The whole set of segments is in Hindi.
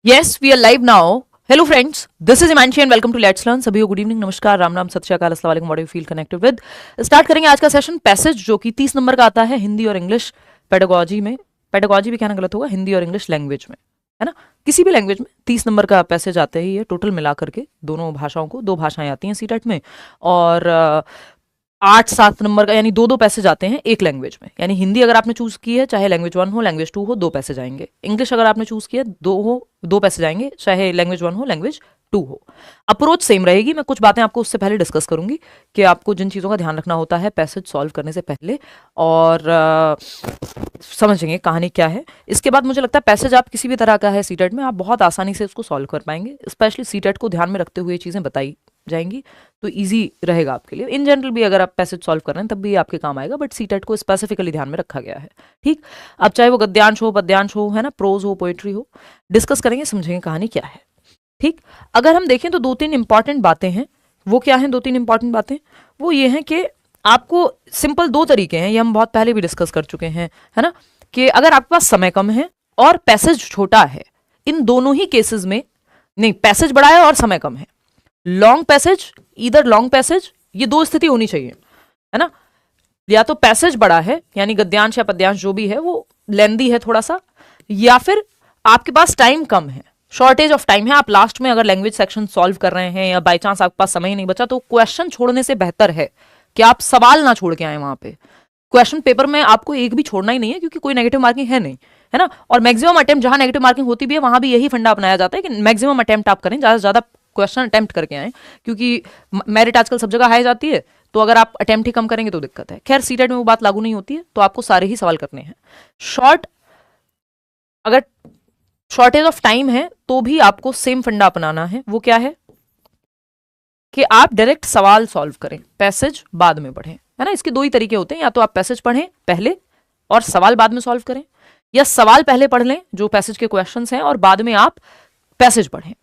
Yes, we are live now. Hello friends, this is Imanshi and welcome to Let's Learn. सभी को गुड इवनिंग, नमस्कार, राम राम, सत श्री अकाल, अस्सलाम वालेकुम, what you feel connected with. Start करेंगे आज का सेशन पैसेज जो कि 30 नंबर का आता है हिंदी और इंग्लिश पेडागोजी में। पेडागोजी भी कहना गलत होगा, हिंदी और इंग्लिश लैंग्वेज में, है ना। किसी भी लैंग्वेज में 30 नंबर का पैसेज आते ही है टोटल मिला करके, दोनों भाषाओं को, 2 भाषाएं आती हैं सीटेट में, और 8-7 नंबर का यानी 2-2 पैसेज आते हैं एक लैंग्वेज में। यानी हिंदी अगर आपने चूज की है, चाहे लैंग्वेज 1 हो लैंग्वेज 2 हो, 2 पैसेज आएंगे। इंग्लिश अगर आपने चूज किया 2 पैसेज आएंगे, चाहे लैंग्वेज 1 हो लैंग्वेज 2 हो। अप्रोच सेम रहेगी। मैं कुछ बातें आपको उससे पहले डिस्कस करूंगी कि आपको जिन चीज़ों का ध्यान रखना होता है पैसेज सॉल्व करने से पहले, और समझेंगे कहानी क्या है। इसके बाद मुझे लगता है पैसेज आप किसी भी तरह का है सीटेट में, आप बहुत आसानी से उसको सॉल्व कर पाएंगे। स्पेशली सीटेट को ध्यान में रखते हुए चीज़ें बताई जाएंगी तो इजी रहेगा आपके लिए। इन जनरल भी अगर आप पैसेज सॉल्व कर रहे हैं तब भी आपके काम आएगा, बट सीटेट को स्पेसिफिकली ध्यान में रखा गया है। ठीक, अब चाहे वो गद्यांश हो, पद्यांश हो, है ना, प्रोज हो, पोएट्री हो, डिस्कस करेंगे, समझेंगे कहानी क्या है। ठीक, अगर हम देखें तो 2-3 इंपॉर्टेंट बातें हैं। वो क्या हैं 2-3 इंपॉर्टेंट बातें? वो ये हैं कि आपको सिंपल 2 तरीके हैं, ये हम बहुत पहले भी डिस्कस कर चुके हैं, है ना, कि अगर आपके पास समय कम है और पैसेज छोटा है, इन दोनों ही केसेस में, नहीं पैसेज बड़ा है और समय कम है, लॉन्ग पैसेज, इधर लॉन्ग पैसेज, ये 2 स्थिति होनी चाहिए, है ना। या तो पैसेज बड़ा है यानी गद्यांश या पद्यांश जो भी है वो लेंदी है थोड़ा सा, या फिर आपके पास टाइम कम है, शॉर्टेज ऑफ टाइम है। आप लास्ट में अगर लैंग्वेज सेक्शन सॉल्व कर रहे हैं या बाई चांस आपके पास समय ही नहीं बचा, तो क्वेश्चन छोड़ने से बेहतर है कि आप सवाल ना छोड़ के आए वहां पे। क्वेश्चन पेपर में आपको एक भी छोड़ना ही नहीं है, क्योंकि कोई नेगेटिव मार्किंग है नहीं, है ना। और मैक्सिमम अटेम्प्ट जहां नेगेटिव मार्किंग होती भी है वहां भी यही फंडा अपनाया जाता है कि मैक्सिमम अटेम्प्ट आप करें, ज्यादा से ज्यादा क्वेश्चन अटेम्प्ट करके आए, क्योंकि मेरिट आजकल सब जगह हाई जाती है, तो अगर आप अटेम्प्ट ही कम करेंगे तो दिक्कत है। खैर सीटेट में वो बात लागू नहीं होती है, तो आपको सारे ही सवाल करने हैं। अगर शॉर्टेज ऑफ टाइम है तो भी आपको सेम फंडा अपनाना है। वो क्या है कि आप डायरेक्ट सवाल सॉल्व करें, पैसेज बाद में पढ़ें, है ना। इसके 2 ही तरीके होते हैं, या तो आप पैसेज पढ़ें पहले और सवाल बाद में सॉल्व करें, या सवाल पहले पढ़ लें जो पैसेज के क्वेश्चंस हैं और बाद में आप पैसेज पढ़ें।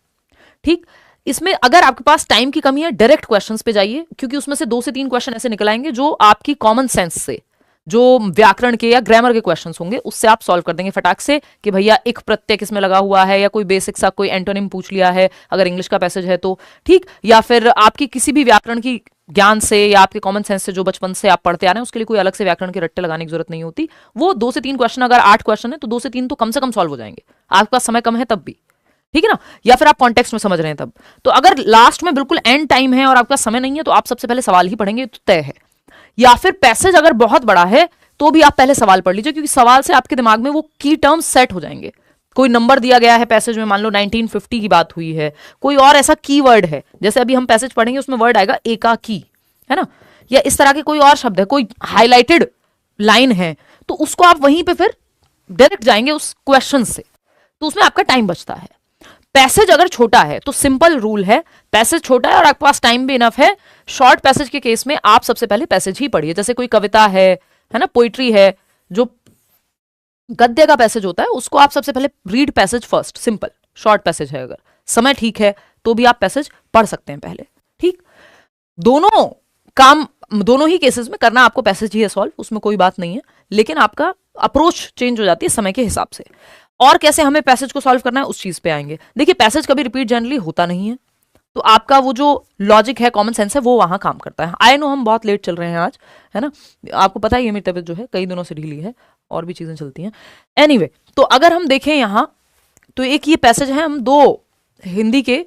ठीक, इसमें अगर आपके पास टाइम की कमी है, डायरेक्ट क्वेश्चंस पे जाइए, क्योंकि उसमें से 2 से 3 क्वेश्चन ऐसे निकल आएंगे जो आपकी कॉमन सेंस से, जो व्याकरण के या ग्रामर के क्वेश्चंस होंगे, उससे आप सॉल्व कर देंगे फटाक से कि भैया एक प्रत्यय किसमें लगा हुआ है, या कोई बेसिक सा कोई एंटोनिम पूछ लिया है अगर इंग्लिश का पैसेज है तो। ठीक, या फिर आपकी किसी भी व्याकरण की ज्ञान से या आपके कॉमन सेंस से जो बचपन से आप पढ़ते आ रहे हैं, उसके लिए कोई अलग से व्याकरण के रट्टे लगाने की जरूरत नहीं होती। वो 2 से 3 क्वेश्चन, अगर 8 क्वेश्चन है तो 2 से 3 तो कम से कम सॉल्व हो जाएंगे, आपके पास समय कम है तब भी, ठीक है ना। या फिर आप कॉन्टेक्स्ट में समझ रहे हैं तब। तो अगर लास्ट में बिल्कुल एंड टाइम है और आपका समय नहीं है, तो आप सबसे पहले सवाल ही पढ़ेंगे तो तय है। या फिर पैसेज अगर बहुत बड़ा है तो भी आप पहले सवाल पढ़ लीजिए, क्योंकि सवाल से आपके दिमाग में वो की टर्म्स सेट हो जाएंगे। कोई नंबर दिया गया है पैसेज में, मान लो 1950 की बात हुई है, कोई और ऐसा की वर्ड है, जैसे अभी हम पैसेज पढ़ेंगे उसमें वर्ड आएगा एकाकी, है ना, या इस तरह के कोई और शब्द है, कोई हाईलाइटेड लाइन है, तो उसको आप वहीं पे फिर डायरेक्ट जाएंगे उस क्वेश्चन से, तो उसमें आपका टाइम बचता है। पैसेज अगर छोटा है तो सिंपल रूल है, पैसेज छोटा है और आपके पास टाइम भी इनफ है, शॉर्ट पैसेज के केस में आप सबसे पहले पैसेज ही पढ़िए। जैसे कोई कविता है ना, पोइट्री है, जो गद्य का पैसेज होता है उसको आप सबसे पहले read passage first, simple short passage है, अगर समय ठीक है तो भी आप पैसेज पढ़ सकते हैं पहले। ठीक, दोनों काम दोनों ही केसेस में करना आपको पैसेज ही है सॉल्व, उसमें कोई बात नहीं है, लेकिन आपका अप्रोच चेंज हो जाती है समय के हिसाब से। और कैसे हमें पैसेज को सॉल्व करना है उस चीज पे आएंगे। देखिए पैसेज कभी रिपीट जनरली होता नहीं है, तो आपका वो जो लॉजिक है, कॉमन सेंस है, वो वहां काम करता है। आई नो हम बहुत लेट चल रहे हैं आज, है ना, आपको पता ही है मेरी तबीयत जो है कई दिनों से ढीली है, और भी चीजें चलती हैं। एनीवे, तो अगर हम देखें यहां तो एक ये पैसेज है, हम 2 हिंदी के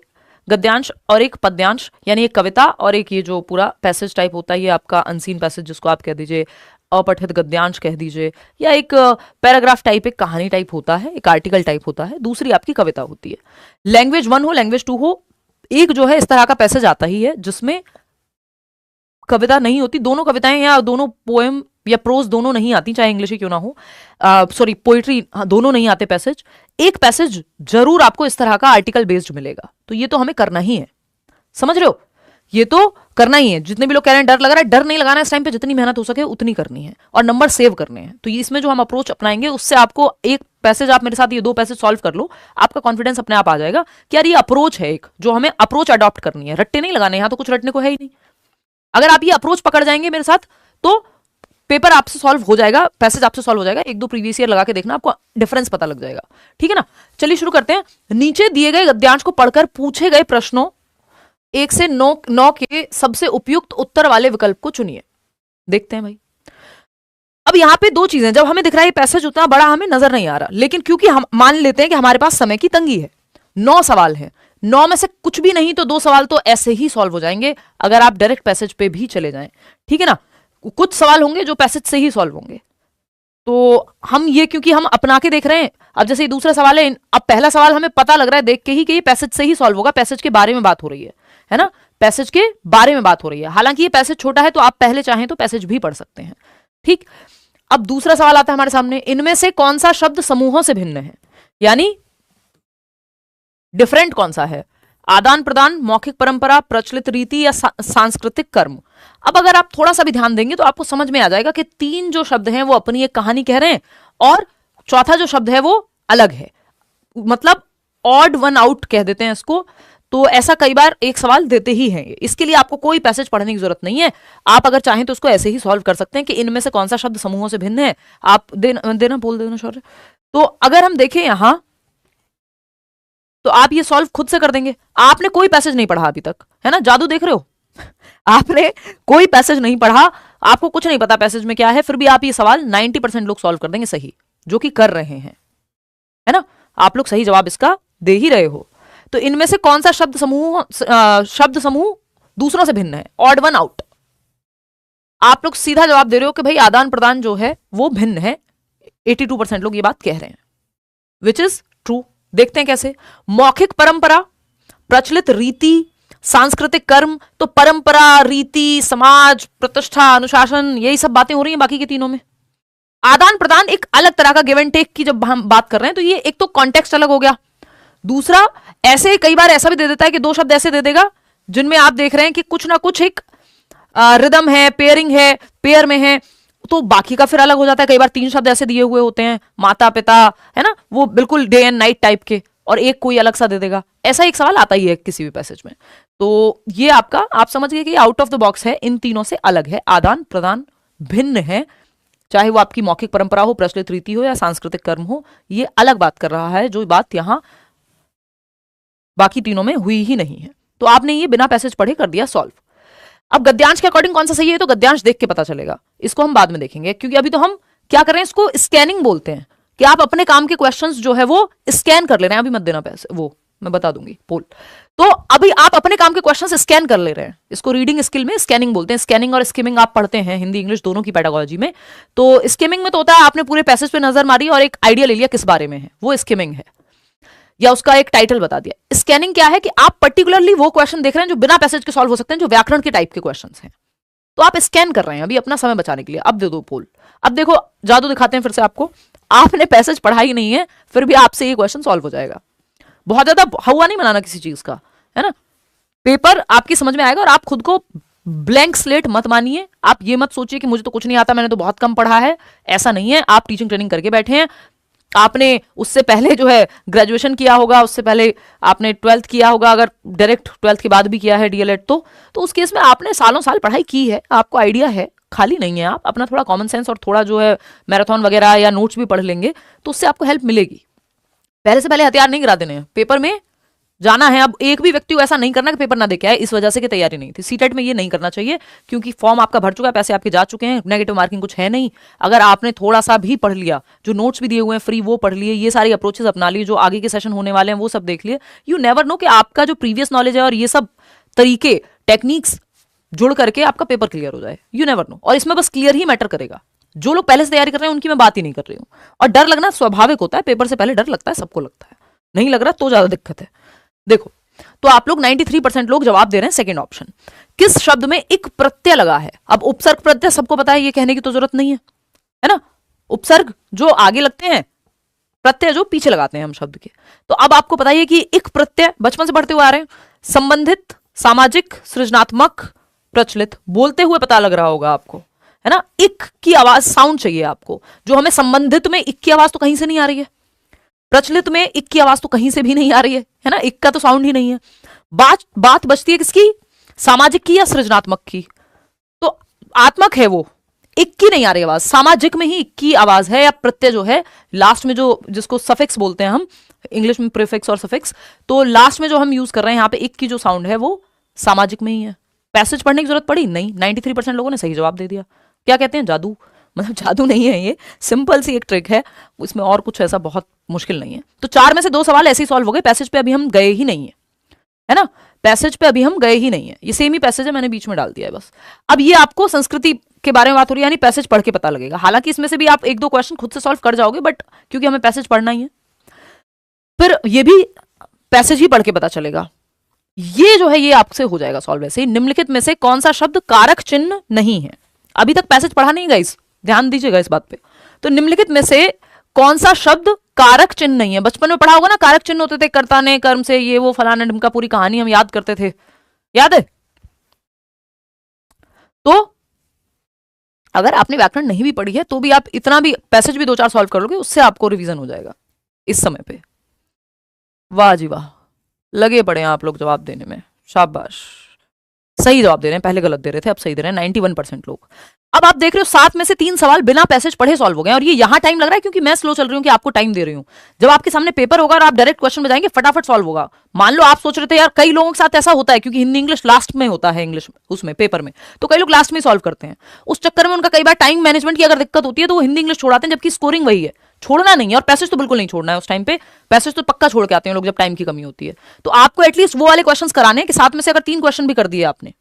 गद्यांश और एक पद्यांश, यानी एक कविता और एक ये जो पूरा पैसेज टाइप होता है, ये आपका अनसीन पैसेज जिसको आप कह दीजिए, अपठित गद्यांश कह दीजिए, या एक पैराग्राफ टाइप, एक कहानी टाइप होता है, एक आर्टिकल टाइप होता है, दूसरी आपकी कविता होती है। लैंग्वेज 1 हो लैंग्वेज 2 हो, एक जो है इस तरह का पैसेज आता ही है जिसमें कविता नहीं होती, दोनों कविताएं या दोनों पोएम या प्रोज दोनों नहीं आती, चाहे इंग्लिश ही क्यों ना हो, सॉरी पोइट्री, दोनों नहीं आते पैसेज। एक पैसेज जरूर आपको इस तरह का आर्टिकल बेस्ड मिलेगा, तो ये तो हमें करना ही है, समझ रहे हो, ये तो करना ही है। जितने भी लोग कह रहे हैं डर लग रहा है, डर नहीं लगाना इस टाइम पे, जितनी मेहनत हो सके उतनी करनी है और नंबर सेव करने हैं। तो इसमें जो हम अप्रोच अपनाएंगे उससे आपको एक पैसेज, आप मेरे साथ ये 2 पैसेज सॉल्व कर लो, आपका कॉन्फिडेंस अपने आप आ जाएगा कि यार ये अप्रोच है एक, जो हमें अप्रोच अडॉप्ट करनी है, रट्टे नहीं लगाने, यहां तो कुछ रटने को है ही नहीं। अगर आप ये अप्रोच पकड़ जाएंगे मेरे साथ तो पेपर आपसे सॉल्व हो जाएगा, पैसेज आपसे सॉल्व हो जाएगा, एक दो प्रीवियस ईयर लगा के देखना, आपको डिफरेंस पता लग जाएगा। ठीक है ना, चलिए शुरू करते हैं। नीचे दिए गए गद्यांश को पढ़कर पूछे गए प्रश्नों 1 से 9 के सबसे उपयुक्त उत्तर वाले विकल्प को चुनिए। देखते हैं भाई। अब यहां पे दो चीजें, जब हमें दिख रहा है पैसेज उतना बड़ा हमें नजर नहीं आ रहा, लेकिन क्योंकि हम मान लेते हैं कि हमारे पास समय की तंगी है, 9 सवाल है, 9 में से कुछ भी नहीं तो 2 सवाल तो ऐसे ही सॉल्व हो जाएंगे अगर आप डायरेक्ट पैसेज पे भी चले जाएं। ठीक है ना, कुछ सवाल होंगे जो पैसेज से ही सॉल्व होंगे, तो हम ये क्योंकि हम अपना के देख रहे हैं। अब जैसे ये दूसरा सवाल है, अब पहला सवाल हमें पता लग रहा है देख के ही कि ये पैसेज से ही सॉल्व होगा, पैसेज के बारे में बात हो रही है ना, पैसेज के बारे में बात हो रही है। हालांकि ये पैसेज छोटा है तो आप पहले चाहें तो पैसेज भी पढ़ सकते हैं। ठीक, अब दूसरा सवाल आता है हमारे सामने, इनमें से कौन सा शब्द समूहों से भिन्न है, यानी डिफरेंट कौन सा है, आदान प्रदान, मौखिक परंपरा, प्रचलित रीति या सांस्कृतिक कर्म। अब अगर आप थोड़ा सा भी ध्यान देंगे तो आपको समझ में आ जाएगा कि 3 जो शब्द हैं वो अपनी एक कहानी कह रहे हैं और चौथा जो शब्द है वो अलग है, मतलब ऑड वन आउट कह देते हैं इसको। तो ऐसा कई बार एक सवाल देते ही हैं, इसके लिए आपको कोई पैसेज पढ़ने की जरूरत नहीं है, आप अगर चाहें तो उसको ऐसे ही सॉल्व कर सकते हैं कि इनमें से कौन सा शब्द समूहों से भिन्न है। आप देना बोल देना शौर्य। तो अगर हम देखें यहां तो आप ये सॉल्व खुद से कर देंगे, आपने कोई पैसेज नहीं पढ़ा अभी तक, है ना, जादू देख रहे हो आपने कोई पैसेज नहीं पढ़ा, आपको कुछ नहीं पता पैसेज में क्या है, फिर भी आप ये सवाल 90% लोग सॉल्व कर देंगे सही, जो कि कर रहे हैं, है ना, आप लोग सही जवाब इसका दे ही रहे हो। तो इनमें से कौन सा शब्द समूह दूसरों से भिन्न है, ऑड वन आउट। आप लोग सीधा जवाब दे रहे हो कि भाई आदान प्रदान जो है वो भिन्न है, 82% लोग ये बात कह रहे हैं, विच इज ट्रू। देखते हैं कैसे। मौखिक परंपरा, प्रचलित रीति, सांस्कृतिक कर्म, तो परंपरा, रीति, समाज, प्रतिष्ठा, अनुशासन, यही सब बातें हो रही हैं बाकी के तीनों में। आदान प्रदान एक अलग तरह का गिव एंड टेक की जब हम बात कर रहे हैं तो ये एक तो कॉन्टेक्स्ट अलग हो गया, दूसरा ऐसे कई बार ऐसा भी दे देता है कि 2 शब्द ऐसे दे देगा जिनमें आप देख रहे हैं कि कुछ ना कुछ एक रिदम है, पेयरिंग है, पेयर में है, तो बाकी का फिर अलग हो जाता है। कई बार 3 शब्द ऐसे दिए हुए होते हैं, माता पिता, है ना, वो बिल्कुल डे एंड नाइट टाइप के, और एक कोई अलग सा दे देगा, ऐसा एक सवाल आता ही है किसी भी पैसेज में। तो ये आपका, आप समझ गए कि आउट ऑफ द बॉक्स है, इन तीनों से अलग है, आदान प्रदान भिन्न है, चाहे वो आपकी मौखिक परंपरा हो, प्रचलित रीति हो या सांस्कृतिक कर्म हो, ये अलग बात कर रहा है, जो बात यहां बाकी तीनों में हुई ही नहीं है। तो आपने ये बिना पैसेज पढ़े कर दिया सॉल्व। अब गद्यांश के अकॉर्डिंग कौन सा सही है, तो गद्यांश देख के पता चलेगा, इसको हम बाद में देखेंगे, क्योंकि अभी तो हम क्या कर रहे हैं, इसको स्कैनिंग बोलते हैं, कि आप अपने काम के क्वेश्चंस जो है वो स्कैन कर ले रहे हैं। अभी मत देना पैसे, वो मैं बता दूंगी पोल। तो अभी आप अपने काम के क्वेश्चंस स्कैन कर ले रहे हैं, इसको रीडिंग स्किल में स्कैनिंग बोलते हैं। स्कैनिंग और स्किमिंग आप पढ़ते हैं हिंदी इंग्लिश दोनों की पेडागोजी में। तो स्किमिंग में तो होता है आपने पूरे पैसेज पे नजर मारी और एक आइडिया ले लिया किस बारे में है, वो स्किमिंग है, या उसका एक टाइटल बता दिया। स्कैनिंग क्या है कि आप पर्टिकुलरली वो क्वेश्चन देख रहे हैं जो बिना पैसेज के सॉल्व हो सकते हैं, जो व्याकरण के टाइप के क्वेश्चन हैं, तो आप स्कैन कर रहे हैं अभी अपना समय बचाने के लिए। अब दे दो पोल। अब देखो जादू दिखाते हैं फिर से आपको, आपने पैसेज पढ़ा ही नहीं है फिर भी आपसे ये क्वेश्चन सॉल्व हो जाएगा। बहुत ज्यादा हवा नहीं बनाना किसी चीज का, है ना, पेपर आपकी समझ में आएगा। और आप खुद को ब्लैंक स्लेट मत मानिए, आप ये मत सोचिए कि मुझे तो कुछ नहीं आता, मैंने तो बहुत कम पढ़ा है, ऐसा नहीं है। आप टीचिंग ट्रेनिंग करके बैठे हैं, आपने उससे पहले जो है ग्रेजुएशन किया होगा, उससे पहले आपने 12th किया होगा, अगर डायरेक्ट 12th के बाद भी किया है डीएलएड, तो उस केस में आपने सालों साल पढ़ाई की है, आपको आइडिया है, खाली नहीं है आप। अपना थोड़ा कॉमन सेंस और थोड़ा जो है मैराथन वगैरह या नोट्स भी पढ़ लेंगे तो उससे आपको हेल्प मिलेगी। पहले से पहले हथियार नहीं गिरा देने हैं, पेपर में जाना है। अब एक भी व्यक्ति को ऐसा नहीं करना कि पेपर ना देके आए इस वजह से कि तैयारी नहीं थी। सीटेट में ये नहीं करना चाहिए, क्योंकि फॉर्म आपका भर चुका है, पैसे आपके जा चुके हैं, नेगेटिव मार्किंग कुछ है नहीं। अगर आपने थोड़ा सा भी पढ़ लिया, जो नोट्स भी दिए हुए हैं फ्री वो पढ़ लिए, ये सारी अप्रोचेस अपना लिए, जो आगे के सेशन होने वाले हैं वो सब देख लिए, यू नेवर नो कि आपका जो प्रीवियस नॉलेज है और ये सब तरीके टेक्निक्स जुड़ करके आपका पेपर क्लियर हो जाए, यू नेवर नो। और इसमें बस क्लियर ही मैटर करेगा। जो लोग पहले से तैयारी कर रहे हैं उनकी मैं बात ही नहीं कर रही हूँ। और डर लगना स्वाभाविक होता है, पेपर से पहले डर लगता है, सबको लगता है, नहीं लग रहा तो ज्यादा दिक्कत है। देखो, तो आप लोग 93% लोग जवाब दे रहे हैं सेकंड ऑप्शन। किस शब्द में इक प्रत्यय लगा है? अब उपसर्ग प्रत्यय सबको पता है, ये कहने की तो जरूरत नहीं है ना। उपसर्ग जो आगे लगते हैं, प्रत्यय जो पीछे लगाते हैं हम शब्द के। तो अब आपको पता है कि इक प्रत्यय बचपन से पढ़ते हुए आ रहे हैं, संबंधित, सामाजिक, सृजनात्मक, प्रचलित, बोलते हुए पता लग रहा होगा आपको, है ना। इक की आवाज साउंड चाहिए आपको, जो हमें संबंधित में इक की आवाज तो कहीं से नहीं आ रही है, प्रचलित में इक की आवाज तो कहीं से भी नहीं आ रही है ना, इक का तो साउंड ही नहीं है। बात बचती है किसकी? सामाजिक की या सृजनात्मक की? तो आत्मक है वो, इक की नहीं आ रही आवाज, सामाजिक में ही इक की आवाज है, या प्रत्यय जो है लास्ट में जो जिसको सफिक्स बोलते हैं हम इंग्लिश में, प्रीफिक्स और सफिक्स, तो लास्ट में जो हम यूज कर रहे हैं यहाँ पे इक की जो साउंड है वो सामाजिक में ही है। पैसेज पढ़ने की जरूरत पड़ी नहीं, 93% लोगों ने सही जवाब दे दिया। क्या कहते हैं, जादू। मतलब जादू नहीं है, ये सिंपल सी एक ट्रिक है, इसमें और कुछ ऐसा बहुत मुश्किल नहीं है। तो 4 में से 2 सवाल ऐसे ही सॉल्व हो गए, पैसेज पे अभी हम गए ही नहीं है ना, पैसेज पे अभी हम गए ही नहीं है, ये सेम ही पैसेज है, मैंने बीच में डाल दिया है बस। अब ये आपको संस्कृति के बारे में बात हो रही है, यानी पैसेज पढ़ के पता लगेगा। हालांकि इसमें से भी आप 1-2 क्वेश्चन खुद से सॉल्व कर जाओगे, बट क्योंकि हमें पैसेज पढ़ना ही है, फिर ये भी पैसेज ही पढ़ के पता चलेगा। ये जो है ये आपसे हो जाएगा सॉल्व। वैसे निम्नलिखित में से कौन सा शब्द कारक चिन्ह नहीं है? अभी तक पैसेज पढ़ा नहीं गाइस, ध्यान दीजिएगा इस बात पे। तो निम्नलिखित में से कौन सा शब्द कारक चिन्ह नहीं है? बचपन में पढ़ा होगा ना, कारक चिन्ह होते थे, कर्ता ने, कर्म से, ये वो फलाना ढिमका, पूरी कहानी हम याद करते थे, याद है? तो अगर आपने व्याकरण नहीं भी पढ़ी है तो भी आप इतना भी पैसेज भी 2-4 सॉल्व कर लोगे, उससे आपको रिवीजन हो जाएगा इस समय पे। वाह जी वाह, लगे पड़े हैं आप लोग जवाब देने में, शाबाश। सही जवाब दे रहे हैं, पहले गलत दे रहे थे, अब सही दे रहे हैं 91% लोग। अब आप देख रहे हो 7 में से 3 सवाल बिना पैसेज पढ़े सॉल्व हो गए, और ये यहां टाइम लग रहा है क्योंकि मैं स्लो चल रही हूं कि आपको टाइम दे रही हूं। जब आपके सामने पेपर होगा और आप डायरेक्ट क्वेश्चन में जाएंगे, फटाफट सॉल्व होगा। मान लो आप सोच रहे थे यार, कई लोगों के साथ ऐसा होता है क्योंकि हिंदी इंग्लिश लास्ट में होता है, इंग्लिश उसमें पेपर में, तो कई लोग लास्ट में सॉल्व करते हैं। उस चक्कर में उनका कई बार टाइम मैनेजमेंट की अगर दिक्कत होती है तो वो हिंदी इंग्लिश छोड़ाते हैं, जबकि स्कोरिंग वही है। छोड़ना नहीं है, और पैसेज तो बिल्कुल नहीं छोड़ना है उस टाइम पे, पैसेज तो पक्का छोड़ के आते हैं लोग जब टाइम की कमी होती है। तो आपको एटलीस्ट वो वाले क्वेश्चन कराने हैं कि 7 में से अगर 3 क्वेश्चन भी कर दिए आपने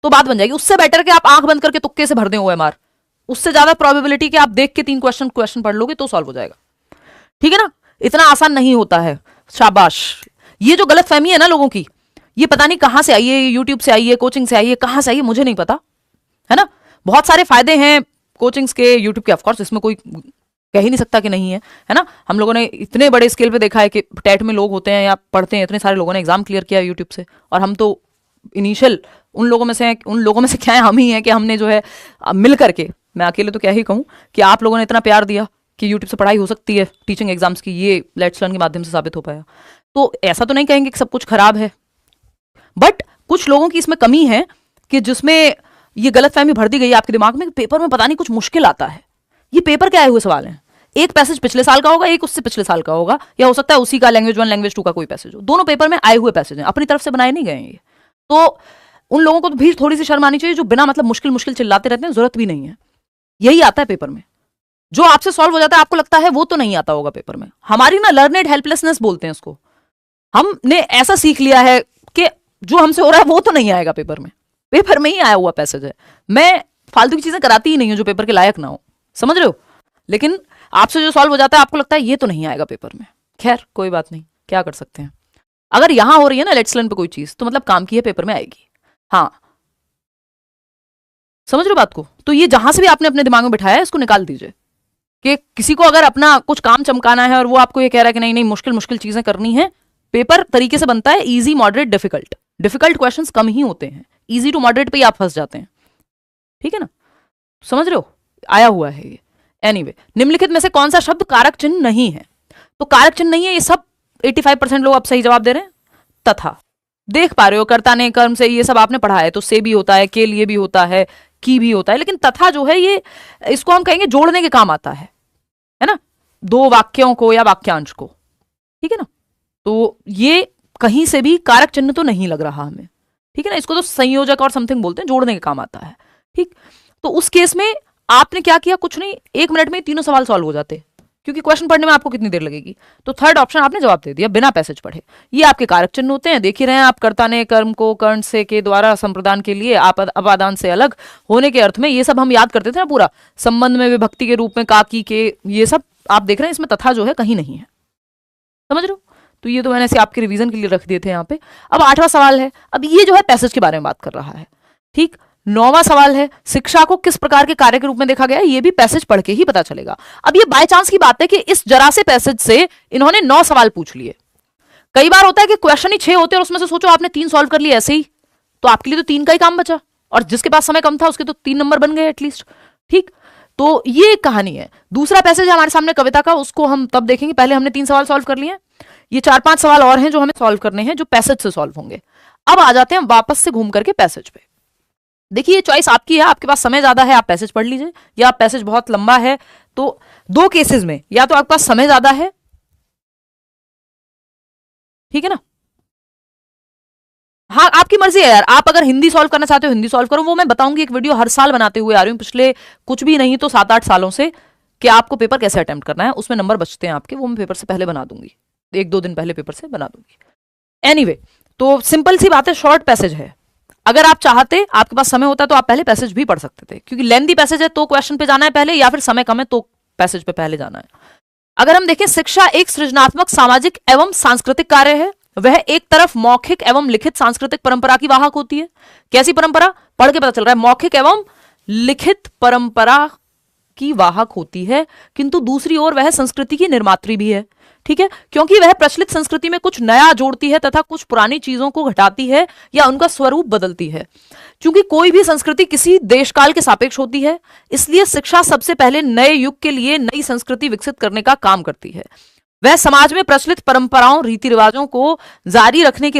तो बात बन जाएगी। उससे बेटर कि आप आंख बंद करके तुक्के से भर दें OMR, उससे ज्यादा प्रोबेबिलिटी कि आप देख के 3 क्वेश्चन पढ़ लोगे तो सॉल्व हो जाएगा। ठीक है ना, इतना आसान नहीं होता है। शाबाश। ये जो गलतफहमी है ना लोगों की, ये पता नहीं कहां से आई है, यूट्यूब से आई है, कोचिंग से आई है, कहां से आई है मुझे नहीं पता, है ना। बहुत सारे फायदे हैं कोचिंग्स के, यूट्यूब के, ऑफकोर्स इसमें कोई कह ही नहीं सकता कि नहीं है ना। हम लोगों ने इतने बड़े स्केल पे देखा है कि टेट में लोग होते हैं या पढ़ते हैं, इतने सारे लोगों ने एग्जाम क्लियर किया यूट्यूब से, और हम तो इनिशियल उन लोगों में से क्या है, हम ही हैं कि हमने जो है मिल करके, मैं अकेले तो क्या ही कहूँ, कि आप लोगों ने इतना प्यार दिया कि यूट्यूब से पढ़ाई हो सकती है टीचिंग एग्जाम्स की, ये लेट्स लर्न के माध्यम से साबित हो पाया। तो ऐसा तो नहीं कहेंगे कि सब कुछ खराब है, बट कुछ लोगों की इसमें कमी है कि जिसमें ये गलतफहमी भर दी गई आपके दिमाग में, पेपर में पता नहीं कुछ मुश्किल आता है। ये पेपर के आए हुए सवाल हैं, एक पैसेज पिछले साल का होगा, एक उससे पिछले साल का होगा, या हो सकता है उसी का लैंग्वेज 1 लैंग्वेज 2 का कोई पैसेज हो। दोनों पेपर में आए हुए पैसेज हैं, अपनी तरफ से बनाए नहीं गए हैं ये। तो उन लोगों को तो भी थोड़ी सी शर्म आनी चाहिए जो बिना मतलब मुश्किल चिल्लाते रहते हैं, जरूरत भी नहीं है। यही आता है पेपर में, जो आपसे सॉल्व हो जाता है आपको लगता है वो तो नहीं आता होगा पेपर में। हमारी ना लर्नेड हेल्पलेसनेस बोलते हैं उसको, हमने ऐसा सीख लिया है कि जो हमसे हो रहा है वो तो नहीं आएगा पेपर में, पेपर में ही आया हुआ पैसेज है। मैं फालतू की चीजें कराती ही नहीं हूं जो पेपर के लायक ना हो, समझ रहे हो। लेकिन आपसे जो सॉल्व हो जाता है आपको लगता है ये तो नहीं आएगा पेपर में। खैर कोई बात नहीं, क्या कर सकते हैं। अगर यहां हो रही है ना लेट्स लर्न पे कोई चीज, तो मतलब काम की है, पेपर में आएगी। हाँ, समझ रहे हो बात को। तो ये जहां से भी आपने अपने दिमाग में बिठाया है इसको निकाल दीजिए, कि किसी को अगर अपना कुछ काम चमकाना है और वो आपको ये कह रहा है कि नहीं नहीं मुश्किल चीजें करनी है, पेपर तरीके से बनता है easy, moderate, difficult. Difficult questions कम ही होते हैं, इजी टू मॉडरेट पे ही आप फंस जाते हैं। ठीक है ना, समझ रहे हो, आया हुआ है ये। एनीवे, निम्नलिखित में से कौन सा शब्द कारक चिन्ह नहीं है? तो कारक चिन्ह नहीं है, ये सब 85% लोग आप सही जवाब दे रहे हैं। तथा, देख पा रहे हो, कर्ता ने, कर्म से, ये सब आपने पढ़ा है, तो से भी होता है, के लिए भी होता है, की भी होता है, लेकिन तथा जो है ये, इसको हम कहेंगे जोड़ने के काम आता है ना, 2 वाक्यों को या वाक्यांश को। ठीक है ना, तो ये कहीं से भी कारक चिन्ह तो नहीं लग रहा हमें। ठीक है ना, इसको तो संयोजक और समथिंग बोलते हैं, जोड़ने के काम आता है। ठीक, तो उस केस में आपने क्या किया, कुछ नहीं, 1 मिनट में 3 सवाल सॉल्व हो जाते, क्योंकि क्वेश्चन पढ़ने में आपको कितनी देर लगेगी। तो थर्ड ऑप्शन आपने जवाब दे दिया बिना पैसेज पढ़े। ये आपके कारक चिन्ह होते हैं, देख ही रहे हैं आप, कर्ता ने कर्म को कर्ण से के द्वारा संप्रदान के लिए अपादान से अलग होने के अर्थ में, ये सब हम याद करते थे ना पूरा, संबंध में विभक्ति के रूप में काकी के, ये सब आप देख रहे हैं, इसमें तथा जो है कहीं नहीं है, समझ रहे हो। तो ये तो मैंने ऐसे आपके रिवीजन के लिए रख दिए थे यहाँ पे। अब 8वां सवाल है, अब ये जो है पैसेज के बारे में बात कर रहा है। ठीक, 9वां सवाल है, शिक्षा को किस प्रकार के कार्य के रूप में देखा गया है, ये भी पैसेज पढ़ के ही पता चलेगा। अब ये बाय चांस की बात है कि इस जरा से पैसेज से इन्होंने 9 सवाल पूछ लिए। कई बार होता है कि क्वेश्चन ही 6 होते हैं और उसमें से सोचो आपने 3 सॉल्व कर लिए ऐसे ही, तो आपके लिए तो 3 का ही काम बचा, और जिसके पास समय कम था उसके तो 3 नंबर बन गए एटलीस्ट। ठीक, तो ये कहानी है। दूसरा पैसेज हमारे सामने कविता का, उसको हम तब देखेंगे, पहले हमने 3 सवाल सॉल्व कर लिए। ये 4-5 सवाल और हैं जो हमें सॉल्व करने हैं, जो पैसेज से सॉल्व होंगे। अब आ जाते हैं वापस से घूम करके पैसेज पे। देखिए, ये चॉइस आपकी है, आपके पास समय ज्यादा है आप पैसेज पढ़ लीजिए, या आप पैसेज बहुत लंबा है। तो दो केसेस में या तो आपके पास समय ज्यादा है, ठीक है ना, हाँ आपकी मर्जी है यार, आप अगर हिंदी सॉल्व करना चाहते हो हिंदी सॉल्व करो, वो मैं बताऊंगी, एक वीडियो हर साल बनाते हुए आ रही हूँ पिछले कुछ भी नहीं तो 7-8 सालों से, कि आपको पेपर कैसे अटेम्प्ट करना है, उसमें नंबर बचते हैं आपके, वो मैं पेपर से पहले बना दूंगी, 1-2 दिन पहले पेपर से बना दूंगी। एनीवे, तो सिंपल सी बात है, शॉर्ट पैसेज है, अगर आप चाहते, आपके पास समय होता तो आप पहले पैसेज भी पढ़ सकते थे, क्योंकि लेंदी पैसेज है तो क्वेश्चन पे जाना है पहले, या फिर समय कम है तो पैसेज पे पहले जाना है। अगर हम देखें, शिक्षा एक सृजनात्मक, सामाजिक एवं सांस्कृतिक कार्य है, वह एक तरफ मौखिक एवं लिखित सांस्कृतिक परंपरा की वाहक होती है। कैसी परंपरा, पढ़ के पता चल रहा है, मौखिक एवं लिखित परंपरा की वाहक होती है, किंतु दूसरी ओर वह संस्कृति की निर्मात्री भी है, ठीक है, क्योंकि वह प्रचलित संस्कृति में कुछ नया जोड़ती है तथा कुछ पुरानी चीजों को घटाती है या उनका स्वरूप बदलती है। क्योंकि कोई भी संस्कृति किसी देशकाल के सापेक्ष होती है, इसलिए शिक्षा सबसे पहले नए युग के लिए नई संस्कृति विकसित करने का काम करती है। वह समाज में प्रचलित परंपराओं, रीति रिवाजों को जारी रखने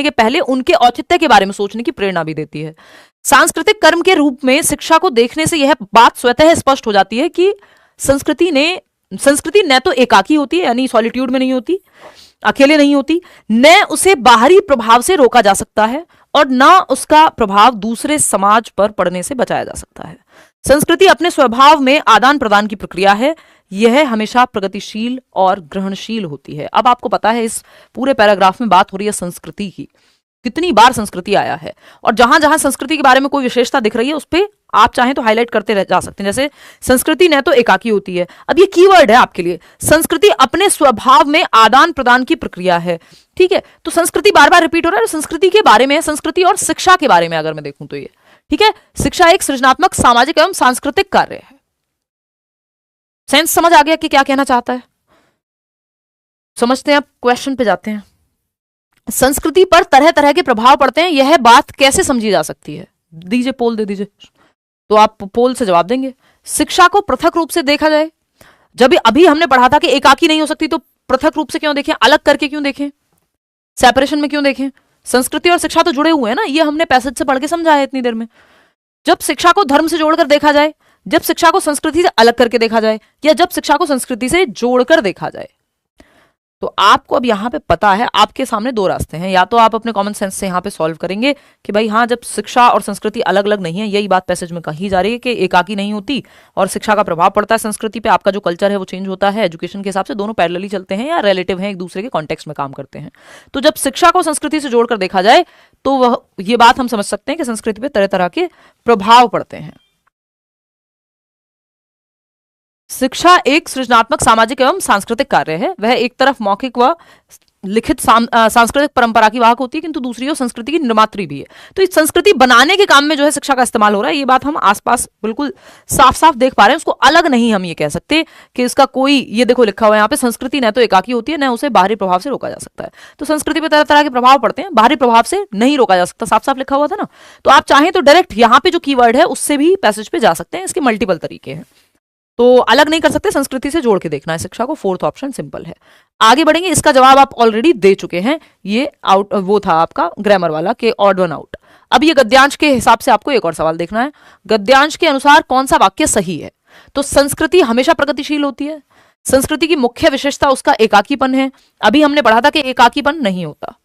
के पहले उनके औचित्य के बारे में सोचने की प्रेरणा भी देती है। सांस्कृतिक कर्म के रूप में शिक्षा को देखने से यह बात स्वतः स्पष्ट हो जाती है कि संस्कृति न तो एकाकी होती है, यानी सॉलिट्यूड में नहीं होती, अकेले नहीं होती, न उसे बाहरी प्रभाव से रोका जा सकता है, और न उसका प्रभाव दूसरे समाज पर पड़ने से बचाया जा सकता है। संस्कृति अपने स्वभाव में आदान प्रदान की प्रक्रिया है, यह हमेशा प्रगतिशील और ग्रहणशील होती है। अब आपको पता है, इस पूरे पैराग्राफ में बात हो रही है संस्कृति की, कितनी बार संस्कृति आया है, और जहां जहां संस्कृति के बारे में कोई विशेषता दिख रही है उस पर आप चाहें तो हाईलाइट करते जा सकते हैं। जैसे संस्कृति न तो एकाकी होती है, अब ये कीवर्ड है आपके लिए, संस्कृति अपने स्वभाव में आदान प्रदान की प्रक्रिया है, ठीक है, तो संस्कृति बार बार रिपीट हो रहा है, संस्कृति के बारे में है, संस्कृति और शिक्षा के बारे में अगर मैं देखूं तो ये, ठीक है, शिक्षा एक सृजनात्मक, सामाजिक एवं सांस्कृतिक कार्य है। सेंस समझ आ गया कि क्या कहना चाहता है, समझते हैं, अब क्वेश्चन पे जाते हैं। संस्कृति पर तरह तरह के प्रभाव पड़ते हैं, यह बात कैसे समझी जा सकती है, दीजिए पोल दे दीजिए, तो आप पोल से जवाब देंगे। शिक्षा को पृथक रूप से देखा जाए, जब अभी हमने पढ़ा था कि एकाकी नहीं हो सकती, तो पृथक रूप से क्यों देखें, अलग करके क्यों देखें, सेपरेशन में क्यों देखें, संस्कृति और शिक्षा तो जुड़े हुए हैं ना, ये हमने पैसेज से पढ़ के समझा है इतनी देर में। जब शिक्षा को धर्म से जोड़कर देखा जाए, जब शिक्षा को संस्कृति से अलग करके देखा जाए, या जब शिक्षा को संस्कृति से जोड़कर देखा जाए, तो आपको अब यहां पे पता है, आपके सामने दो रास्ते हैं, या तो आप अपने कॉमन सेंस से यहां पे सॉल्व करेंगे कि भाई हाँ, जब शिक्षा और संस्कृति अलग अलग नहीं है, यही बात पैसेज में कही जा रही है कि एकाकी नहीं होती, और शिक्षा का प्रभाव पड़ता है संस्कृति पे, आपका जो कल्चर है वो चेंज होता है, एजुकेशन के हिसाब से दोनों पैरेलली चलते हैं या रिलेटिव हैं, एक दूसरे के कॉन्टेक्स्ट में काम करते हैं। तो जब शिक्षा को संस्कृति से जोड़कर देखा जाए तो वह ये बात हम समझ सकते हैं कि संस्कृति पे तरह तरह के प्रभाव पड़ते हैं। शिक्षा एक सृजनात्मक, सामाजिक एवं सांस्कृतिक कार्य है, वह एक तरफ मौखिक व लिखित सांस्कृतिक परंपरा की वाहक होती है, किंतु दूसरी ओर संस्कृति की निर्मात्री भी है। तो इस संस्कृति बनाने के काम में जो है शिक्षा का इस्तेमाल हो रहा है, ये बात हम आसपास बिल्कुल साफ साफ देख पा रहे हैं, उसको अलग नहीं हम ये कह सकते कि इसका कोई, ये देखो लिखा हुआ है यहाँ पे, संस्कृति न तो एकाकी होती है, न उसे बाहरी प्रभाव से रोका जा सकता है। तो संस्कृति पे तरह तरह के प्रभाव पड़ते हैं, बाहरी प्रभाव से नहीं रोका जा सकता, साफ साफ लिखा हुआ था ना। तो आप चाहें तो डायरेक्ट यहाँ पे जो कीवर्ड है उससे भी पैसेज पे जा सकते हैं, इसके मल्टीपल तरीके हैं, तो अलग नहीं कर सकते, संस्कृति से जोड़ के देखना है शिक्षा को, फोर्थ ऑप्शन सिंपल है। आगे बढ़ेंगे, इसका जवाब आप ऑलरेडी दे चुके हैं, ये आउट वो था आपका ग्रामर वाला के ऑड वन आउट। अब ये गद्यांश के हिसाब से आपको एक और सवाल देखना है, गद्यांश के अनुसार कौन सा वाक्य सही है। तो संस्कृति हमेशा प्रगतिशील होती है, संस्कृति की मुख्य विशेषता उसका एकाकीपन है, अभी हमने पढ़ा था कि एकाकीपन नहीं होता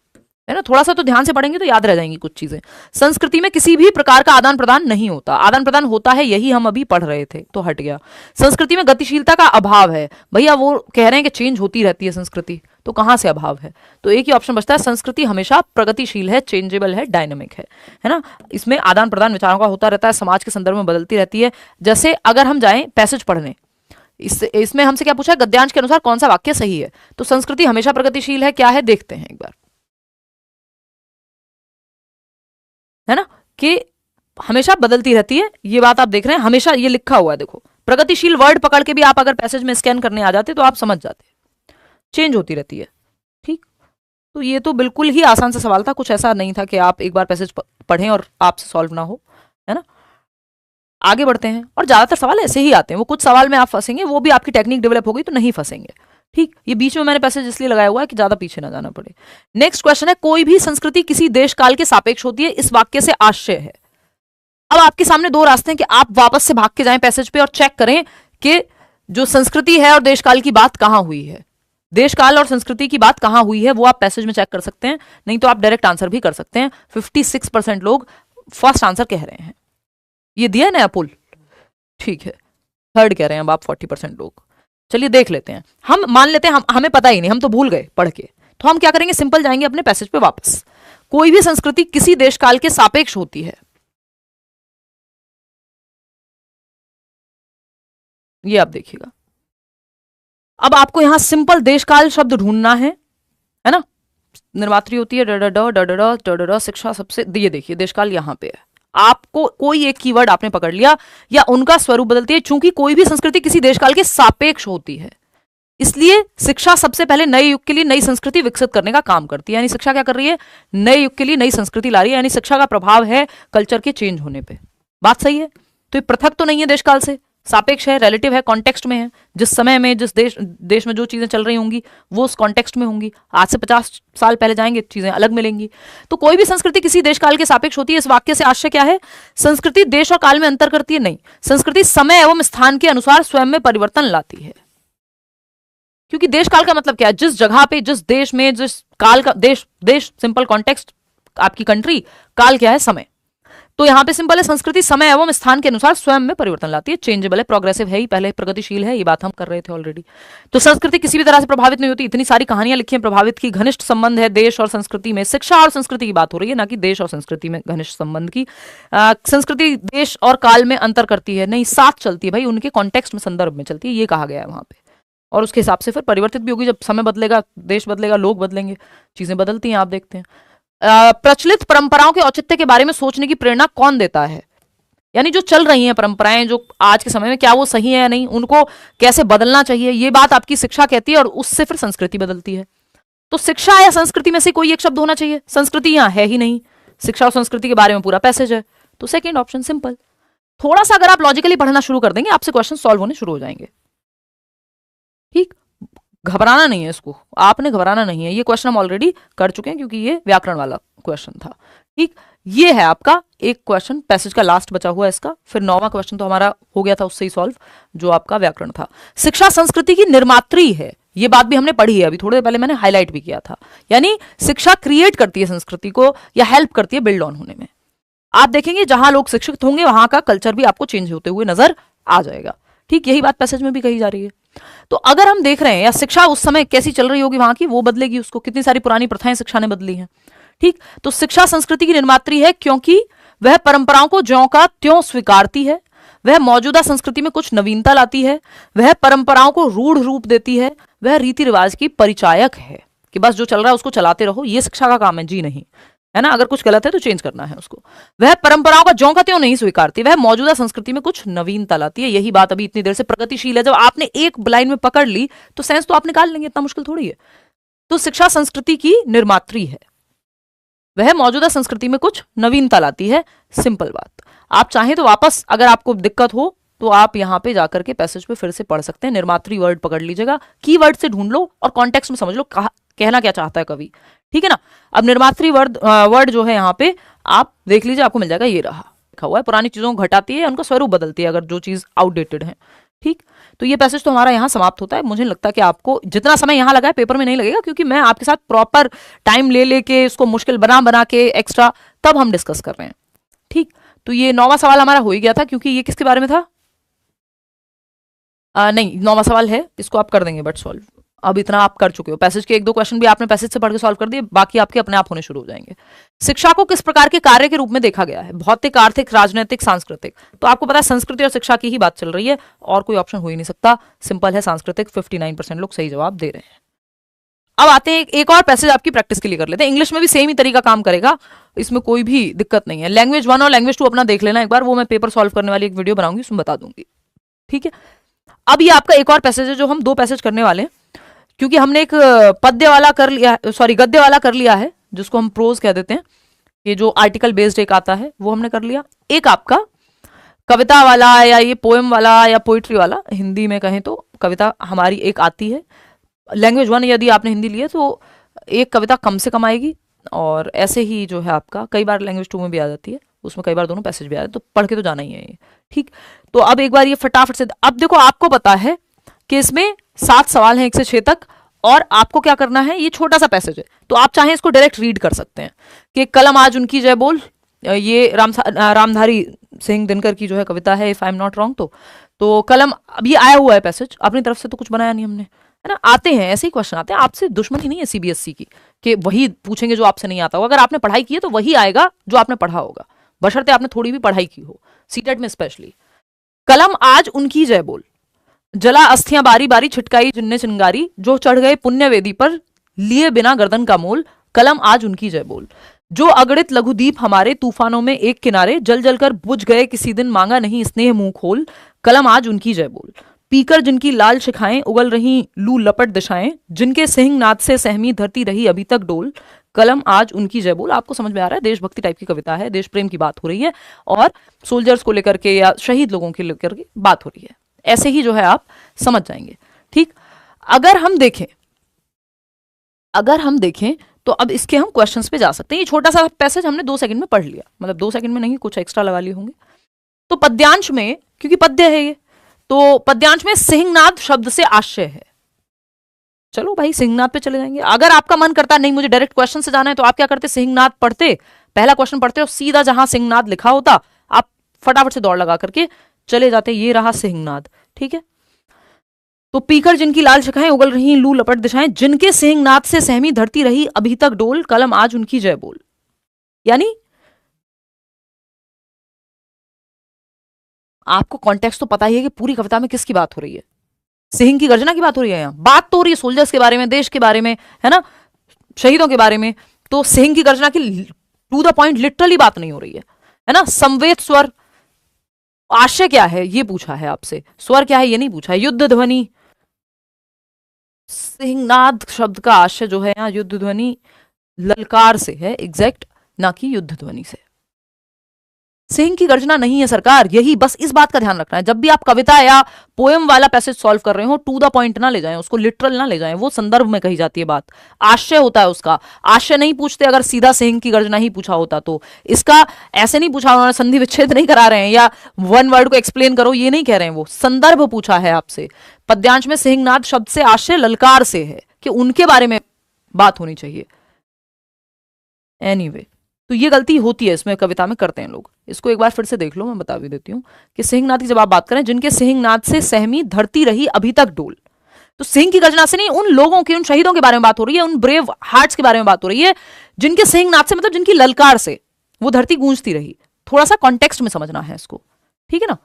है ना, थोड़ा सा तो ध्यान से पढ़ेंगे तो याद रह जाएंगी कुछ चीजें। संस्कृति में किसी भी प्रकार का आदान प्रदान नहीं होता, आदान प्रदान होता है, यही हम अभी पढ़ रहे थे तो हट गया। संस्कृति में गतिशीलता का अभाव है, भैया वो कह रहे हैं कि चेंज होती रहती है संस्कृति, तो कहां से अभाव है, तो एक ही ऑप्शन बचता है, संस्कृति हमेशा प्रगतिशील है, चेंजेबल है, डायनेमिक है ना, इसमें आदान प्रदान विचारों का होता रहता है, समाज के संदर्भ में बदलती रहती है। जैसे अगर हम जाएं पैसेज पढ़ने, इसमें हमसे क्या पूछा है, गद्यांश के अनुसार कौन सा वाक्य सही है, तो संस्कृति हमेशा प्रगतिशील है, क्या है देखते हैं एक बार, है ना, कि हमेशा बदलती रहती है, ये बात आप देख रहे हैं, हमेशा ये लिखा हुआ है, देखो प्रगतिशील वर्ड पकड़ के भी आप अगर पैसेज में स्कैन करने आ जाते तो आप समझ जाते, चेंज होती रहती है, ठीक। तो ये तो बिल्कुल ही आसान सा सवाल था, कुछ ऐसा नहीं था कि आप एक बार पैसेज पढ़ें और आपसे सॉल्व ना हो, है ना। आगे बढ़ते हैं, और ज्यादातर सवाल ऐसे ही आते हैं, वो कुछ सवाल में आप फंसेंगे, वो भी आपकी टेक्निक डेवलप होगी तो नहीं फंसेंगे, ठीक, ये बीच में मैंने पैसेज इसलिए लगाया हुआ है कि ज्यादा पीछे ना जाना पड़े। नेक्स्ट क्वेश्चन है, कोई भी संस्कृति किसी देश काल के सापेक्ष होती है, इस वाक्य से आशय है। अब आपके सामने दो रास्ते हैं कि आप वापस से भाग के जाएं पैसेज पे और चेक करें कि जो संस्कृति है और देशकाल की बात कहां हुई है, देशकाल और संस्कृति की बात कहां हुई है, वो आप पैसेज में चेक कर सकते हैं, नहीं तो आप डायरेक्ट आंसर भी कर सकते हैं। 56% लोग फर्स्ट आंसर कह रहे हैं, ये दिया है नया पुल, ठीक है। थर्ड कह रहे हैं अब आप 40% लोग। चलिए देख लेते हैं, हम मान लेते हैं हमें पता ही नहीं, हम तो भूल गए पढ़ के, तो हम क्या करेंगे, सिंपल जाएंगे अपने पैसेज पे वापस। कोई भी संस्कृति किसी देशकाल के सापेक्ष होती है, ये आप देखिएगा। अब आपको यहां सिंपल देशकाल शब्द ढूंढना है ना, निर्मात्री होती है ड शिक्षा सबसे, ये देखिए देशकाल यहां पे है। आपको कोई एक कीवर्ड आपने पकड़ लिया या उनका स्वरूप बदलती है, चूंकि कोई भी संस्कृति किसी देशकाल के सापेक्ष होती है, इसलिए शिक्षा सबसे पहले नए युग के लिए नई संस्कृति विकसित करने का काम करती है। यानी शिक्षा क्या कर रही है, नए युग के लिए नई संस्कृति ला रही है, यानी शिक्षा का प्रभाव है कल्चर के चेंज होने पे। बात सही है, तो ये पृथक तो नहीं है देशकाल से, सापेक्ष है, रिलेटिव है, कॉन्टेक्स्ट में है। जिस समय में जिस देश में जो चीजें चल रही होंगी वो उस कॉन्टेक्स्ट में होंगी। आज से 50 साल पहले जाएंगे चीजें अलग मिलेंगी। तो कोई भी संस्कृति किसी देश काल के सापेक्ष होती है, इस वाक्य से आशय क्या है, संस्कृति देश और काल में अंतर करती है, नहीं, संस्कृति समय एवं स्थान के अनुसार स्वयं में परिवर्तन लाती है। क्योंकि देश काल का मतलब क्या है, जिस जगह पे, जिस देश में, जिस काल का, देश सिंपल कॉन्टेक्स्ट, आपकी कंट्री, काल क्या है, समय। तो यहां पे सिंपल है, संस्कृति समय एवं स्थान के अनुसार स्वयं में परिवर्तन लाती है, चेंजेबल है, प्रोग्रेसिव है ही, पहले प्रगतिशील है, ये बात हम कर रहे थे ऑलरेडी। तो संस्कृति किसी भी तरह से प्रभावित नहीं होती, इतनी सारी कहानियां लिखी हैं प्रभावित की, घनिष्ठ संबंध है देश और संस्कृति में। शिक्षा और संस्कृति की बात हो रही है, ना कि देश और संस्कृति में घनिष्ठ संबंध की। संस्कृति देश और काल में अंतर करती है, नहीं, साथ चलती है भाई, उनके कॉन्टेक्स्ट में, संदर्भ में चलती है, ये कहा गया है वहां पे। और उसके हिसाब से फिर परिवर्तित भी होगी, जब समय बदलेगा, देश बदलेगा, लोग बदलेंगे, चीजें बदलती हैं, आप देखते हैं। प्रचलित परंपराओं के औचित्य के बारे में सोचने की प्रेरणा कौन देता है, यानी जो चल रही हैं परंपराएं, जो आज के समय में, क्या वो सही है या नहीं, उनको कैसे बदलना चाहिए, ये बात आपकी शिक्षा कहती है, और उससे फिर संस्कृति बदलती है। तो शिक्षा या संस्कृति में से कोई एक शब्द होना चाहिए, संस्कृति यहां है ही नहीं, शिक्षा और संस्कृति के बारे में पूरा पैसेज है, तो सेकेंड ऑप्शन सिंपल। थोड़ा सा अगर आप लॉजिकली पढ़ना शुरू कर देंगे, आपसे क्वेश्चन सॉल्व होने शुरू हो जाएंगे। ठीक, घबराना नहीं है, इसको आपने घबराना नहीं है, ये क्वेश्चन हम ऑलरेडी कर चुके हैं क्योंकि ये व्याकरण वाला क्वेश्चन था। ठीक, ये है आपका एक क्वेश्चन, पैसेज का लास्ट बचा हुआ है इसका, फिर 9वां क्वेश्चन तो हमारा हो गया था उससे ही सॉल्व, जो आपका व्याकरण था। शिक्षा संस्कृति की निर्मात्री है, ये बात भी हमने पढ़ी है अभी थोड़ी देर पहले, मैंने हाईलाइट भी किया था। यानी शिक्षा क्रिएट करती है संस्कृति को, या हेल्प करती है बिल्ड ऑन होने में। आप देखेंगे जहां लोग शिक्षित होंगे वहां का कल्चर भी आपको चेंज होते हुए नजर आ जाएगा। ठीक, यही बात पैसेज में भी कही जा रही है। तो अगर हम देख रहे हैं, या शिक्षा उस समय कैसी चल रही होगी वहां की, वो बदलेगी उसको, कितनी सारी पुरानी प्रथाएं शिक्षा ने बदली हैं। ठीक, तो शिक्षा संस्कृति की निर्मात्री है क्योंकि वह परंपराओं को ज्यों का त्यों स्वीकारती है, वह मौजूदा संस्कृति में कुछ नवीनता लाती है, वह परंपराओं को रूढ़ रूप देती है, वह रीति रिवाज की परिचायक है, कि बस जो चल रहा है उसको चलाते रहो, ये शिक्षा का काम है जी नहीं, है ना, अगर कुछ गलत है तो चेंज करना है उसको। वह परंपराओं का ज्यों का त्यों नहीं स्वीकारती, वह मौजूदा संस्कृति में कुछ नवीनता लाती है। यही बात अभी इतनी देर से प्रगतिशील है, जब आपने एक लाइन में पकड़ ली तो सेंस तो आप निकाल लेंगे, इतना मुश्किल थोड़ी है। तो शिक्षा संस्कृति की निर्मात्री है, वह मौजूदा संस्कृति में कुछ नवीनता लाती है, सिंपल बात। आप चाहें तो वापस, अगर आपको दिक्कत हो तो आप यहां पे जाकर के पैसेज पे फिर से पढ़ सकते हैं, निर्मात्री वर्ड पकड़ लीजिएगा, कीवर्ड से ढूंढ लो और कॉन्टेक्स्ट में समझ लो कहना क्या चाहता है कवि। ठीक है ना, अब निर्मात्री वर्ड जो है यहाँ पे आप देख लीजिए, आपको मिल जाएगा, ये रहा लिखा हुआ है, पुरानी चीजों को घटाती है, उनका स्वरूप बदलती है अगर जो चीज आउटडेटेड है। ठीक, तो ये पैसेज तो हमारा यहाँ समाप्त होता है। मुझे लगता है कि आपको जितना समय यहाँ लगा है पेपर में नहीं लगेगा, क्योंकि मैं आपके साथ प्रॉपर टाइम ले लेके इसको मुश्किल बना के एक्स्ट्रा तब हम डिस्कस कर रहे हैं। ठीक, तो ये 9वां सवाल हमारा हो ही गया था, क्योंकि ये किसके बारे में था, नहीं 9वां सवाल है, इसको आप कर देंगे बट सॉल्व, अब इतना आप कर चुके हो। पैसेज के 1-2 क्वेश्चन भी आपने पैसेज से पढ़ के सॉल्व कर दिए, बाकी आपके अपने आप होने शुरू हो जाएंगे। शिक्षा को किस प्रकार के कार्य के रूप में देखा गया है, भौतिक, आर्थिक, राजनीतिक, सांस्कृतिक। तो आपको पता है संस्कृति और शिक्षा की ही बात चल रही है, और कोई ऑप्शन हो ही नहीं सकता, सिंपल है सांस्कृतिक। 59% लोग सही जवाब दे रहे हैं। अब आते हैं एक और पैसेज आपकी प्रैक्टिस के लिए कर लेते हैं, इंग्लिश में भी सेम ही तरीका काम करेगा, इसमें कोई भी दिक्कत नहीं है। लैंग्वेज 1 और लैंग्वेज 2 अपना देख लेना एक बार, वो मैं पेपर सॉल्व करने वाली एक वीडियो बनाऊंगी, उसमें बता दूंगी। ठीक है, अब ये आपका एक और पैसेज है जो हम 2 पैसेज करने वाले हैं, क्योंकि हमने एक पद्य वाला कर लिया, सॉरी गद्य वाला कर लिया है, जिसको हम प्रोज कह देते हैं, ये जो आर्टिकल बेस्ड एक आता है वो हमने कर लिया। एक आपका कविता वाला, या ये पोएम वाला या पोइट्री वाला, हिंदी में कहें तो कविता हमारी एक आती है, लैंग्वेज 1 यदि आपने हिंदी ली है तो एक कविता कम से कम आएगी, और ऐसे ही जो है आपका कई बार लैंग्वेज 2 में भी आ जाती है, उसमें कई बार दोनों पैसेज भी आ जाते हैं, तो पढ़ के तो जाना ही है ये। ठीक, तो अब एक बार ये फटाफट से, अब देखो आपको पता है कि इसमें 7 सवाल हैं 1 से 6 तक, और आपको क्या करना है, ये छोटा सा पैसेज है तो आप चाहें इसको डायरेक्ट रीड कर सकते हैं कि कलम आज उनकी जय बोल, ये रामधारी सिंह दिनकर की जो है कविता है, if I am not wrong. तो कलम, अब ये आया हुआ है पैसेज, अपनी तरफ से तो कुछ बनाया नहीं हमने, है ना। आते हैं ऐसे ही क्वेश्चन आते हैं, आपसे दुश्मनी नहीं है सीबीएसई की कि वही पूछेंगे जो आपसे नहीं आता होगा। अगर आपने पढ़ाई की है तो वही आएगा जो आपने पढ़ा होगा, बशर्ते आपने थोड़ी भी पढ़ाई की हो, सीटेट में स्पेशली। कलम आज उनकी जय बोल, जला अस्थियां बारी बारी छिटकाई जिनने चिंगारी, जो चढ़ गए पुण्य वेदी पर लिए बिना गर्दन का मोल, कलम आज उनकी जय बोल। जो अगणित लघुदीप हमारे तूफानों में एक किनारे, जल जल कर बुझ गए किसी दिन मांगा नहीं स्नेह मुंह खोल, कलम आज उनकी जय बोल। पीकर जिनकी लाल शिखाएं उगल रही लू लपट दिशाएं, जिनके सिंह नाद से सहमी धरती रही अभी तक डोल, कलम आज उनकी जय बोल। आपको समझ में आ रहा है, देशभक्ति टाइप की कविता है, देश प्रेम की बात हो रही है और सोल्जर्स को लेकर के या शहीद लोगों के लेकर के बात हो रही है। ऐसे ही जो है आप समझ जाएंगे। ठीक, अगर हम देखें तो अब इसके हम क्वेश्चंस पे जा सकते हैं। ये छोटा सा पैसेज हमने 2 सेकंड में पढ़ लिया, मतलब 2 सेकंड में नहीं, कुछ एक्स्ट्रा लगा लिए होंगे। तो पद्यांश में, क्योंकि पद्य है ये, तो पद्यांश में सिंहनाद शब्द से आशय है। चलो भाई सिंहनाद पे चले जाएंगे। अगर आपका मन करता है नहीं मुझे डायरेक्ट क्वेश्चन से जाना है, तो आप क्या करते, सिंहनाद पढ़ते, पहला क्वेश्चन पढ़ते और सीधा जहां सिंहनाद लिखा होता आप फटाफट से दौड़ लगा करके चले जाते, ये रहा सिंहनाद। ठीक है, तो पीकर जिनकी लाल शिखाएं उगल रही लू लपट दिशाएं, जिनके सिंहनाद से सहमी धरती रही अभी तक डोल, कलम आज उनकी जय बोल। यानी आपको कॉन्टेक्स्ट तो पता ही है कि पूरी कविता में किसकी बात हो रही है, सिंह की गर्जना की बात हो रही है। यहाँ बात तो हो रही है सोल्जर्स के बारे में, देश के बारे में, है ना, शहीदों के बारे में। तो सिंह की गर्जना की टू द पॉइंट लिटरली बात नहीं हो रही है ना। संवेद स्वर, आशय क्या है ये पूछा है आपसे, स्वर क्या है ये नहीं पूछा है। युद्ध ध्वनि, सिंहनाद शब्द का आशय जो है यहाँ युद्ध ध्वनि ललकार से है एग्जैक्ट, ना कि युद्ध ध्वनि से। सिंह की गर्जना नहीं है सरकार, यही बस इस बात का ध्यान रखना है। जब भी आप कविता या पोएम वाला पैसेज सॉल्व कर रहे हो, टू द पॉइंट ना ले जाएं, उसको लिटरल ना ले जाएं, वो संदर्भ में कही जाती है बात, आशय होता है उसका। आशय नहीं पूछते, अगर सीधा सिंह की गर्जना ही पूछा होता तो। इसका ऐसे नहीं पूछा उन्होंने, संधि विच्छेद नहीं करा रहे हैं या वन वर्ड को एक्सप्लेन करो ये नहीं कह रहे हैं, वो संदर्भ पूछा है आपसे। पद्यांश में सिंहनाद शब्द से आशय ललकार से है कि उनके बारे में बात होनी चाहिए। एनीवे, तो ये गलती होती है इसमें, कविता में करते हैं लोग। इसको एक बार फिर से देख लो, मैं बता भी देती हूँ कि सिंहनाद की जब आप बात करें, जिनके सिंहनाद से सहमी धरती रही अभी तक डोल, तो सिंह की गर्जना से नहीं, उन लोगों की, उन शहीदों के बारे में बात हो रही है, उन ब्रेव हार्ट्स के बारे में बात हो रही है, जिनके सिंहनाद से मतलब जिनकी ललकार से वो धरती गूंजती रही। थोड़ा सा कॉन्टेक्स्ट में समझना है इसको, ठीक है ना।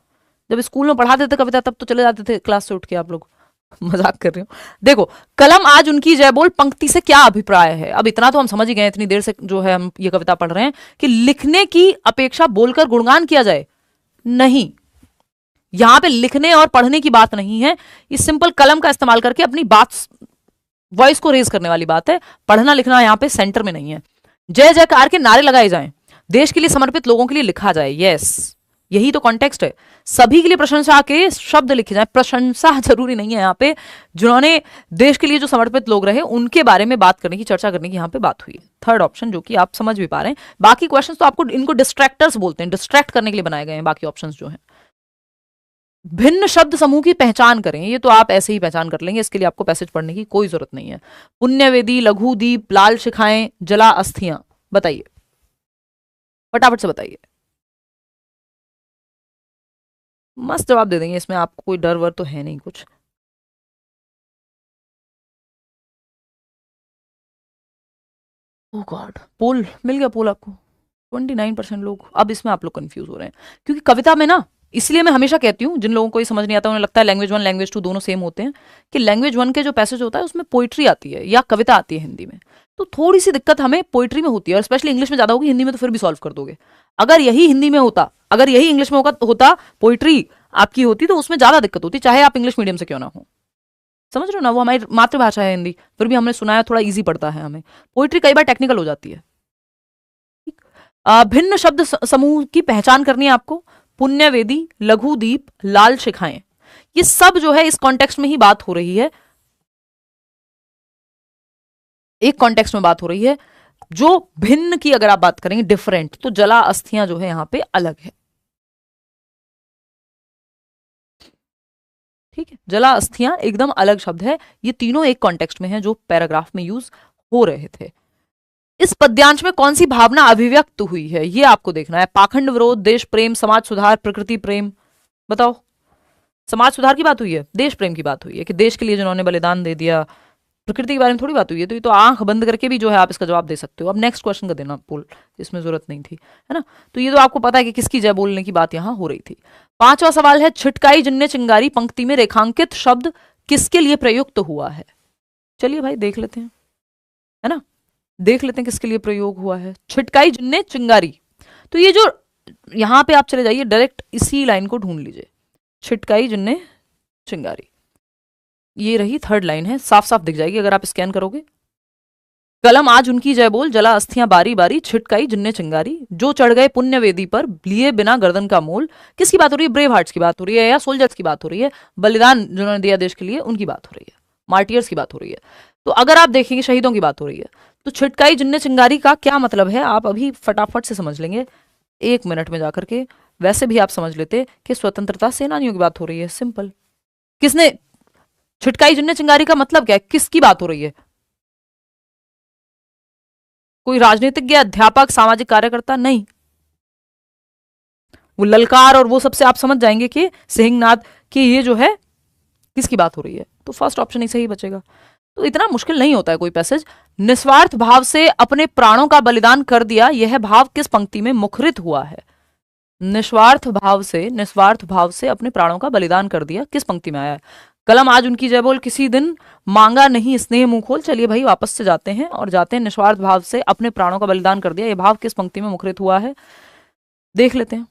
जब स्कूल में पढ़ाते थे कविता तब तो चले जाते थे क्लास से उठ के आप लोग, मजाक कर रही हूँ। देखो, कलम आज उनकी जय बोल पंक्ति से क्या अभिप्राय है। अब इतना तो हम समझ ही गए, इतनी देर से जो है हम ये कविता पढ़ रहे हैं, कि लिखने की अपेक्षा बोलकर गुणगान किया जाए, नहीं, यहां पे लिखने और पढ़ने की बात नहीं है। इस सिंपल कलम का इस्तेमाल करके अपनी बात, वॉइस को रेज करने वाली बात है। पढ़ना लिखना यहां पे सेंटर में नहीं है। जय जयकार के नारे लगाए जाएं, देश के लिए समर्पित लोगों के लिए लिखा जाए, यस, यही तो कॉन्टेक्स्ट है। सभी के लिए प्रशंसा के शब्द लिखे जाए, प्रशंसा जरूरी नहीं है यहाँ पे, जिन्होंने देश के लिए जो समर्पित लोग रहे उनके बारे में बात करने की, चर्चा करने की यहाँ पे बात हुई है। थर्ड ऑप्शन, जो कि आप समझ भी पा रहे हैं। बाकी क्वेश्चंस तो आपको, इनको डिस्ट्रैक्टर्स बोलते हैं, डिस्ट्रैक्ट करने के लिए बनाए गए हैं बाकी ऑप्शंस जो हैं। भिन्न शब्द समूह की पहचान करें, ये तो आप ऐसे ही पहचान कर लेंगे, इसके लिए आपको पैसेज पढ़ने की कोई जरूरत नहीं है। पुण्यवेदी, लघु दीप, लाल शिखाएं, जला अस्थियां, बताइए फटाफट से बताइए। मस्त जवाब दे देंगे, इसमें आपको कोई डर वर तो है नहीं कुछ। ओह गॉड, पोल मिल गया, पोल आपको 29% लोग। अब इसमें आप लोग कंफ्यूज हो रहे हैं, क्योंकि कविता में ना, इसलिए मैं हमेशा कहती हूँ, जिन लोगों को ये समझ नहीं आता, उन्हें लगता है लैंग्वेज 1 लैंग्वेज 2 दोनों सेम होते हैं, कि लैंग्वेज 1 के जो पैसेज होता है उसमें पोइट्री आती है या कविता आती है हिंदी में, तो थोड़ी सी दिक्कत हमें पोइट्री में होती है, और स्पेशली इंग्लिश में ज्यादा होगी, हिंदी में तो फिर भी सॉल्व कर दोगे। अगर यही हिंदी में होता, अगर यही इंग्लिश में होता पोइट्री आपकी होती, तो उसमें ज्यादा दिक्कत होती, चाहे आप इंग्लिश मीडियम से क्यों ना हो। समझ रहे हो ना, वो हमारी मातृभाषा है हिंदी, फिर भी हमने सुना है थोड़ा इजी पड़ता है हमें। पोइट्री कई बार टेक्निकल हो जाती है। भिन्न शब्द समूह की पहचान करनी है आपको। पुण्यवेदी, लघु दीप, लाल शिखाएं, ये सब जो है इस कॉन्टेक्स्ट में ही बात हो रही है। एक कॉन्टेक्स्ट में बात हो रही है। जो भिन्न की अगर आप बात करेंगे, डिफरेंट, तो जला अस्थियां जो है यहां पे अलग है। ठीक है, जला अस्थियां एकदम अलग शब्द है। ये तीनों एक कॉन्टेक्स्ट में है जो पैराग्राफ में यूज हो रहे थे। इस पद्यांश में कौन सी भावना अभिव्यक्त हुई है, ये आपको देखना है। पाखंड विरोध, देश प्रेम, समाज सुधार, प्रकृति प्रेम। बताओ, समाज सुधार की बात हुई है, देश प्रेम की बात हुई है कि देश के लिए जिन्होंने बलिदान दे दिया, प्रकृति के बारे में थोड़ी बात हुई है। तो ये तो आंख बंद करके भी जो है आप इसका जवाब दे सकते हो। अब नेक्स्ट क्वेश्चन का देना बोल, इसमें जरूरत नहीं थी, है ना। तो ये तो आपको पता है कि किसकी जय बोलने की बात यहां हो रही थी। पांचवा सवाल है, छिटकाई जिन्ने चिंगारी पंक्ति में रेखांकित शब्द किसके लिए प्रयुक्त हुआ है। चलिए भाई देख लेते हैं, है ना, देख लेते हैं किसके लिए प्रयोग हुआ है। छिटकाई जिन्ने चिंगारी, तो ये जो यहां पे आप चले जाइए, डायरेक्ट इसी लाइन को ढूंढ लीजिए। छिटकाई जिन्ने चिंगारी, ये रही थर्ड लाइन है, साफ साफ दिख जाएगी अगर आप स्कैन करोगे। कलम आज उनकी जय बोल, जला अस्थियां बारी बारी, छिटकाई जिन्ने चिंगारी, जो चढ़ गए पुण्य वेदी पर, लिए बिना गर्दन का मोल। किसकी बात हो रही है? ब्रेव हार्ट्स की बात हो रही है या सोल्जर्स की बात हो रही है? बलिदान जिन्होंने दिया देश के लिए उनकी बात हो रही है, मार्टियर्स की बात हो रही है। तो अगर आप देखेंगे शहीदों की बात हो रही है। तो छिटकाई जिन्ने चिंगारी का क्या मतलब है आप अभी फटाफट से समझ लेंगे 1 मिनट में जाकर के। वैसे भी आप समझ लेते कि स्वतंत्रता सेनानियों की बात हो रही है, सिंपल। किसने छिटकाई जिन्ने चिंगारी का मतलब क्या है, किसकी बात हो रही है? कोई राजनीतिज्ञ, अध्यापक, सामाजिक कार्यकर्ता? नहीं, वो ललकार और वो सबसे आप समझ जाएंगे कि सिंहनाद कि ये जो है किसकी बात हो रही है। तो फर्स्ट ऑप्शन ही सही बचेगा। तो इतना मुश्किल नहीं होता है कोई पैसेज। निस्वार्थ भाव से अपने प्राणों का बलिदान कर दिया, यह भाव किस पंक्ति में मुखरित हुआ है? निस्वार्थ भाव से अपने प्राणों का बलिदान कर दिया, किस पंक्ति में आया है? कलम आज उनकी जय बोल, किसी दिन मांगा नहीं स्नेह मुंह खोल। चलिए भाई वापस से जाते हैं और जाते हैं, निस्वार्थ भाव से अपने प्राणों का बलिदान कर दिया, यह भाव किस पंक्ति में मुखरित हुआ है, देख लेते हैं।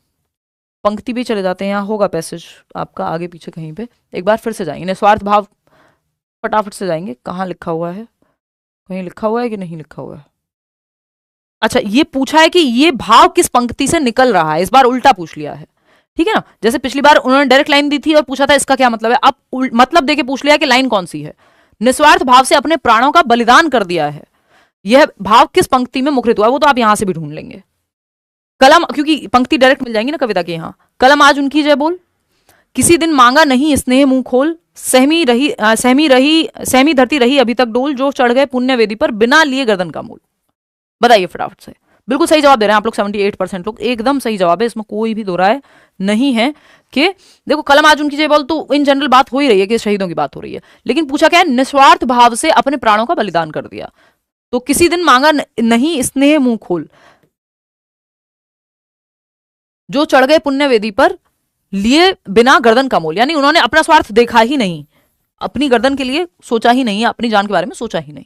पंक्ति भी चले जाते हैं, यहाँ होगा पैसेज आपका आगे पीछे कहीं पे। एक बार फिर से जाएंगे, निस्वार्थ भाव फटाफट से जाएंगे, कहाँ लिखा हुआ है, कहीं लिखा हुआ है कि नहीं लिखा हुआ है? अच्छा, ये पूछा है कि ये भाव किस पंक्ति से निकल रहा है, इस बार उल्टा पूछ लिया है। ठीक है ना, जैसे पिछली बार उन्होंने डायरेक्ट लाइन दी थी और पूछा था इसका क्या मतलब है, अब मतलब देके पूछ लिया कि लाइन कौन सी है। निस्वार्थ भाव से अपने प्राणों का बलिदान कर दिया है, यह भाव किस पंक्ति में मुखरित हुआ, वो तो आप यहां से भी ढूंढ लेंगे। कलम, क्योंकि पंक्ति डायरेक्ट मिल जाएंगी ना कविता के यहाँ। कलम आज उनकी जय बोल, किसी दिन मांगा नहीं स्नेह मुंह खोल, सहमी धरती रही अभी तक डोल, जो चढ़ गए पुण्य वेदी पर बिना लिए गर्दन का मूल। बताइए फटाफट से। बिल्कुल सही जवाब दे रहे हैं आप लोग, 78% लोग एकदम सही जवाब है, इसमें कोई भी दो राय नहीं है। कि देखो कलम आज उनकी जय बोल, तो इन जनरल बात हो ही रही है कि शहीदों की बात हो रही है, लेकिन पूछा क्या है? निस्वार्थ भाव से अपने प्राणों का बलिदान कर दिया। तो किसी दिन मांगा नहीं स्नेह मुंह खोल, जो चढ़ गए पुण्य वेदी पर लिए बिना गर्दन का मोल, यानी उन्होंने अपना स्वार्थ देखा ही नहीं, अपनी गर्दन के लिए सोचा ही नहीं, अपनी जान के बारे में सोचा ही नहीं।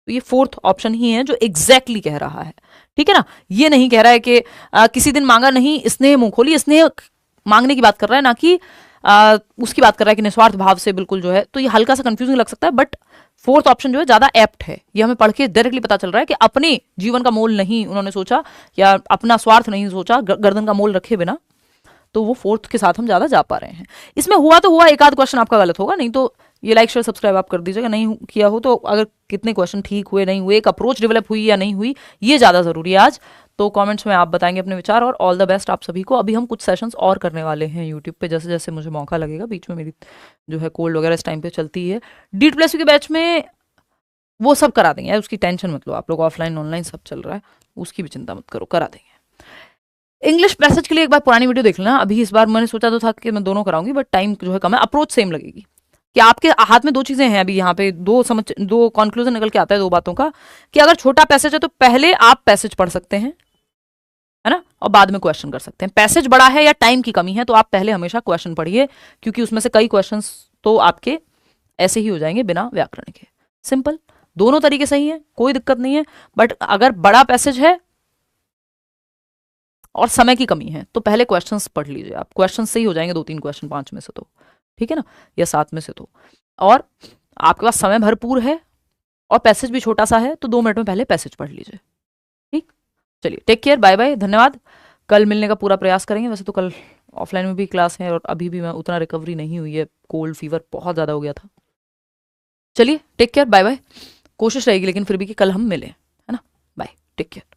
तो ये फोर्थ ऑप्शन ही है जो एग्जैक्टली कह रहा है। ठीक है ना, ये नहीं कह रहा है कि किसी दिन मांगा नहीं स्नेह मुंह खोली, स्नेह मांगने की बात कर रहा है, ना कि उसकी बात कर रहा है कि निस्वार्थ भाव से बिल्कुल जो है। तो ये हल्का सा कंफ्यूजिंग लग सकता है, बट फोर्थ ऑप्शन जो है ज्यादा एप्ट है। ये हमें पढ़ के डायरेक्टली पता चल रहा है कि अपने जीवन का मोल नहीं उन्होंने सोचा, या अपना स्वार्थ नहीं सोचा गर्दन का मोल रखे बिना। तो वो फोर्थ के साथ हम ज्यादा जा पा रहे हैं। इसमें हुआ तो हुआ, एक आध क्वेश्चन आपका गलत होगा, नहीं तो ये लाइक शेयर सब्सक्राइब आप कर दीजिएगा। नहीं किया हो तो अगर कितने क्वेश्चन ठीक हुए नहीं हुए, एक अप्रोच डेवलप हुई या नहीं हुई, ये ज्यादा जरूरी है आज। तो कमेंट्स में आप बताएंगे अपने विचार, और ऑल द बेस्ट आप सभी को। अभी हम कुछ सेशंस और करने वाले हैं यूट्यूब पे, जैसे जैसे मुझे मौका लगेगा। बीच में मेरी जो है कोल्ड वगैरह इस टाइम पे चलती है। DEET+ के बैच में वो सब करा देंगे, उसकी टेंशन मत लो आप लोग, ऑफलाइन ऑनलाइन सब चल रहा है, उसकी भी चिंता मत करो, करा देंगे। इंग्लिश पैसेज के लिए एक बार पुरानी वीडियो देख लेना। अभी इस बार मैंने सोचा तो था कि मैं दोनों कराऊंगी, बट टाइम जो है कम है, अप्रोच सेम लगेगी। कि आपके हाथ में दो चीजें हैं, अभी यहाँ पे दो कंक्लूजन निकल के आता है दो बातों का, कि अगर छोटा पैसेज है तो पहले आप पैसेज पढ़ सकते हैं, है ना, और बाद में क्वेश्चन कर सकते हैं। पैसेज बड़ा है या टाइम की कमी है तो आप पहले हमेशा क्वेश्चन पढ़िए, क्योंकि उसमें से कई क्वेश्चन तो आपके ऐसे ही हो जाएंगे बिना व्याकरण के। सिंपल, दोनों तरीके सही है, कोई दिक्कत नहीं है। बट अगर बड़ा पैसेज है और समय की कमी है तो पहले क्वेश्चंस पढ़ लीजिए आप, क्वेश्चन सही हो जाएंगे 2-3 क्वेश्चन 5 में से तो, ठीक है ना, या 7 में से तो। और आपके पास समय भरपूर है और पैसेज भी छोटा सा है, तो 2 मिनट में पहले पैसेज पढ़ लीजिए। ठीक, चलिए टेक केयर, बाय बाय, धन्यवाद। कल मिलने का पूरा प्रयास करेंगे। वैसे तो कल ऑफलाइन में भी क्लास है और अभी भी मैं उतना रिकवरी नहीं हुई है, कोल्ड फीवर बहुत ज़्यादा हो गया था। चलिए टेक केयर, बाय बाय। कोशिश रहेगी लेकिन फिर भी कि कल हम मिलें, है ना। Bye, take care.